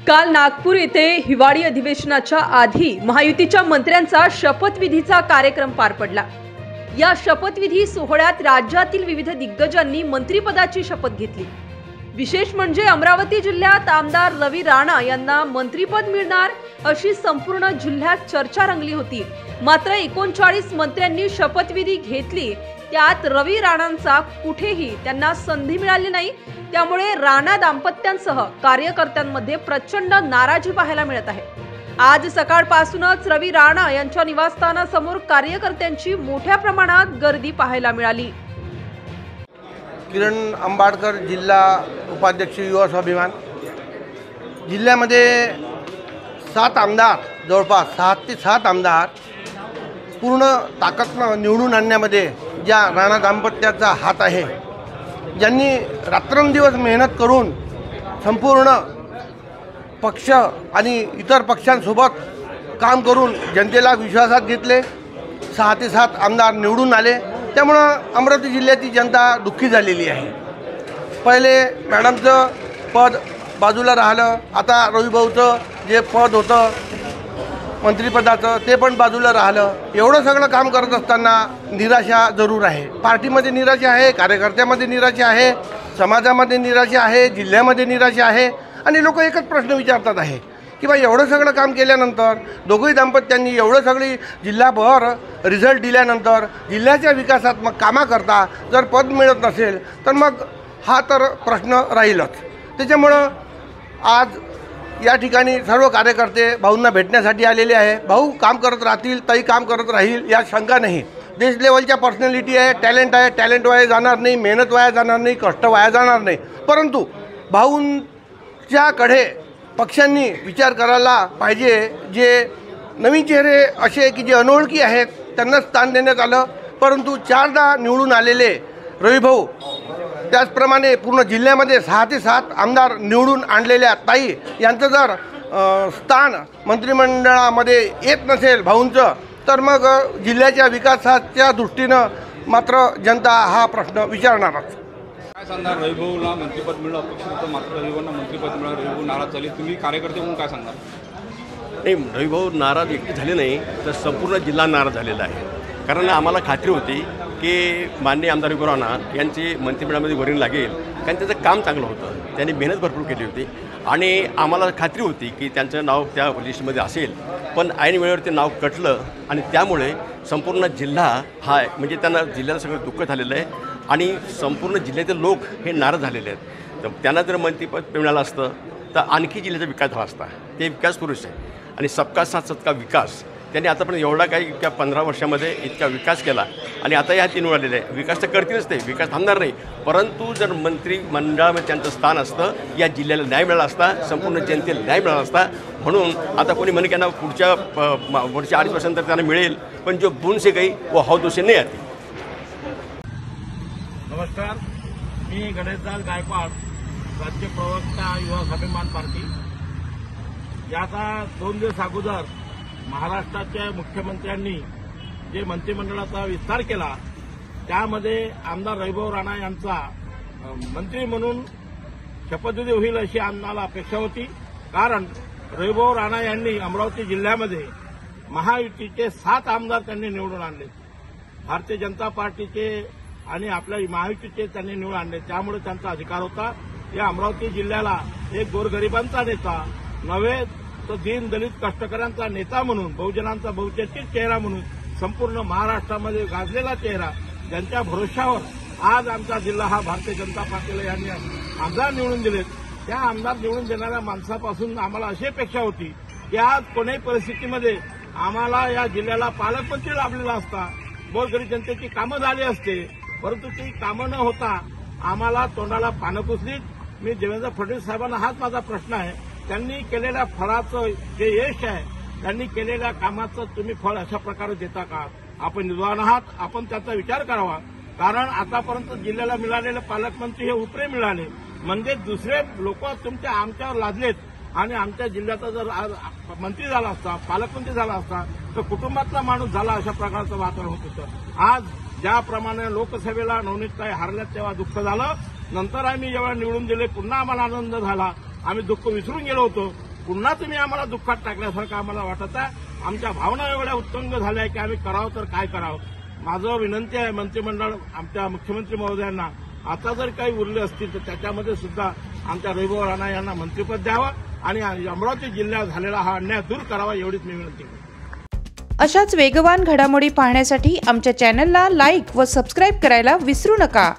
काल नागपूर येथे हिवाळी अधिवेशनाच्या आधी महायुतीच्या मंत्र्यांचा शपथविधीचा कार्यक्रम पार पडला। या शपथविधी सोहळ्यात राज्यातील विविध दिग्गजांनी मंत्रिपदाची शपथ घेतली। विशेष म्हणजे अमरावती जिल्ह्यात आमदार रवी राणा यांना मंत्रिपद मिळणार अशी संपूर्ण जिल्ह्यात चर्चा रंगली होती। मात्र 39 मंत्र्यांनी शपथविधी घेतली, त्यात रवी राणांचा कुठेही त्यांना संधी मिळाली नाही। त्यामुळे राणा दाम्पत्यांसह कार्यकर्त्यांमध्ये प्रचंड नाराजी पाहायला मिळत आहे। आज सकाळपासूनच रवी राणा यांच्या निवासस्थानासमोर कार्यकर्त्यांची मोठ्या प्रमाणात गर्दी पाहायला मिळाली। किरण अंबाडकर जिल्हा उपाध्यक्ष युवा स्वाभिमान जिल्ह्यामध्ये 7 आमदार, जवळपास 6 ते 7 आमदार पूर्ण ताकदनं निवडून आणण्यामध्ये ज्या राणा दाम्पत्याचा हात आहे, ज्यांनी रात्रंदिवस मेहनत करून संपूर्ण पक्ष आणि इतर पक्षांसोबत काम करून जनतेला विश्वासात घेतले। 6 ते 7 आमदार निवडून आले, त्यामुळं अमरावती जिल्ह्याची जनता दुःखी झालेली आहे। पहिले मॅडमचं पद बाजूला राहिलं, आता रविभाऊचं जे पद होतं मंत्रिपदाचं ते पण बाजूला राहिलं। एवढं सगळं काम करत असताना निराशा जरूर आहे। पार्टीमध्ये निराशा आहे, कार्यकर्त्यामध्ये निराशा आहे, समाजामध्ये निराशा आहे, जिल्ह्यामध्ये निराशा आहे। आणि लोक एकच प्रश्न विचारतात आहे की बा एवढं सगळं काम केल्यानंतर, दोघंही दाम्पत्यांनी एवढं सगळी जिल्हाभर रिझल्ट दिल्यानंतर जिल्ह्याच्या विकासात्मक कामाकरता जर पद मिळत नसेल तर मग हा तर प्रश्न राहीलच। त्याच्यामुळं आज या ठिकाणी सर्व कार्यकर्ते भाऊंना भेटण्यासाठी आलेले आहे। भाऊ काम करत राहतील, ताई काम करत राहील यात शंका नाही। देश लेवलच्या पर्सनॅलिटी आहे, टॅलेंट आहे, टॅलेंट वाया जाणार नाही, मेहनत वाया जाणार नाही, कष्ट वाया जाणार नाही। परंतु भाऊंच्याकडे पक्षांनी विचार करायला पाहिजे। जे नवीन चेहरे असे की जे अनोळखी आहेत त्यांना स्थान देण्यात आलं, परंतु 4दा निवडून आलेले रविभाऊ, त्याचप्रमाणे पूर्ण जिल्ह्यामध्ये 6 ते 7 आमदार निवडून आणलेल्या ताई यांचं जर स्थान मंत्रिमंडळामध्ये येत नसेल भाऊंचं, तर मग जिल्ह्याच्या विकासाच्या दृष्टीनं मात्र जनता हा प्रश्न विचारणारच। काय सांगणार? रविभाऊला मंत्रिपद मिळलं अपेक्षित होतं, मात्र रविभाऊंना मंत्रिपद मिळालं, रविभाऊ नाराज झाले, तुम्ही कार्यकर्ते म्हणून काय सांगणार? नाही, रविभाऊ नाराज एकटे झाले नाही तर संपूर्ण जिल्हा नाराज झालेला आहे। कारण आम्हाला खात्री होती की माननीय आमदार रवी राणा यांची मंत्रिमंडळामध्ये वरील लागेल, कारण त्याचं काम चांगलं होतं, त्यांनी मेहनत भरपूर केली होती आणि आम्हाला खात्री होती की त्यांचं नाव त्या लिस्टमध्ये असेल। पण ऐन वेळेवर ते नाव कटलं आणि त्यामुळे संपूर्ण जिल्हा हा म्हणजे त्यांना जिल्ह्याला सगळं दुःख झालेलं आहे आणि संपूर्ण जिल्ह्यातील लोक हे नाराज झालेले आहेत। तर त्यांना जर मंत्रिपद मिळालं असतं तर आणखी जिल्ह्याचा विकास झाला असता। ते विकास पुरुष आहे आणि सबका साथ सबका विकास त्यांनी आतापर्यंत एवढा काही इतक्या 15 वर्षामध्ये इतका विकास केला आणि आता या 3 आलेले आहे। विकास तर करतीलच, ते विकास थांबणार नाही, परंतु जर मंत्रिमंडळामध्ये त्यांचं स्थान असतं, या जिल्ह्याला न्याय मिळाला असता, संपूर्ण जनतेला न्याय मिळाला असता। म्हणून आता कोणी म्हणे की ना पुढच्या 2.5 वर्षांतर त्यांना मिळेल, पण जो बुन से गई वो हौद से नहीं आती। नमस्कार, मी गणेशलाल गायकवाड, राज्य प्रवक्ता युवा स्वाभिमान पार्टी। याचा 2 दिवस अगोदर महाराष्ट्राच्या मुख्यमंत्र्यांनी जे मंत्रिमंडळाचा विस्तार केला, त्यामध्ये आमदार रविभाऊ राणा यांचा मंत्री म्हणून शपथविधी होईल अशी आम्हाला अपेक्षा होती। कारण रविभाऊ राणा यांनी अमरावती जिल्ह्यामध्ये महायुतीचे 7 आमदार त्यांनी निवडून आणले, भारतीय जनता पार्टीचे आणि आपल्या महायुतीचे त्यांनी निवडून आणले, त्यामुळे त्यांचा अधिकार होता। या अमरावती जिल्ह्याला एक गोरगरिबांचा नेता नव्हे तर दीन दलित कष्टकऱ्यांचा नेता म्हणून, बहुजनांचा बहुचर्चित चेहरा म्हणून संपूर्ण महाराष्ट्रामध्ये गाजलेला चेहरा, ज्यांच्या भरोशावर आज आमचा जिल्हा हा भारतीय जनता पार्टीला यांनी आमदार निवडून दिलेत, त्या आमदार निवडून देणाऱ्या माणसापासून आम्हाला अशी अपेक्षा होती की आज कोणत्याही परिस्थितीमध्ये आम्हाला या जिल्ह्याला पालकमंत्री लाभलेला असता, गोरगरीब जनतेची कामं झाली असते, परंतु ती कामं न होता आम्हाला तोंडाला पानं पुसलीत। मी देवेंद्र फडणवीस साहेबांना हाच माझा प्रश्न आहे, त्यांनी केलेल्या फळाचं जे यश आहे, त्यांनी केलेल्या कामाचं तुम्ही फळ अशा प्रकारे देता का? आपण निद्वान आहात, आपण त्याचा विचार करावा। कारण आतापर्यंत जिल्ह्याला मिळालेले पालकमंत्री हे उपरे मिळाले, म्हणजे दुसरे लोक आमच्यावर लादलेत आणि आमच्या जिल्ह्याचा जर मंत्री झाला असता, पालकमंत्री झाला असता तर कुटुंबातला माणूस झाला, अशा प्रकारचं वातावरण होत होतं। आज ज्याप्रमाणे लोकसभेला नवनीतताई हारल्यात तेव्हा दुःख झालं, नंतर आम्ही जेव्हा निवडून दिले पुन्हा आम्हाला आनंद झाला, आम्ही दुःख विसरून गेलो होतो। पुन्हा तुम्ही आम्हाला दुःखात टाकल्यासारखं आम्हाला वाटत आहे. आमच्या भावना एवढ्या उत्तुंग झाल्या की आम्ही करावं तर काय करावं. माझं विनंती आहे मंत्रिमंडळ आमच्या मुख्यमंत्री महोदयांना, आता जर काही उरले असतील तर त्याच्यामध्ये सुद्धा आमच्या रविभाऊ राणा यांना मंत्रिपद द्यावं आणि अमरावती जिल्ह्यात झालेला हा अन्याय दूर करावा, एवढीच मी विनंती करतो. अशाच वेगवान घडामोडी पाहण्यासाठी आमच्या चॅनलला लाईक व सबस्क्राईब करायला विसरू नका.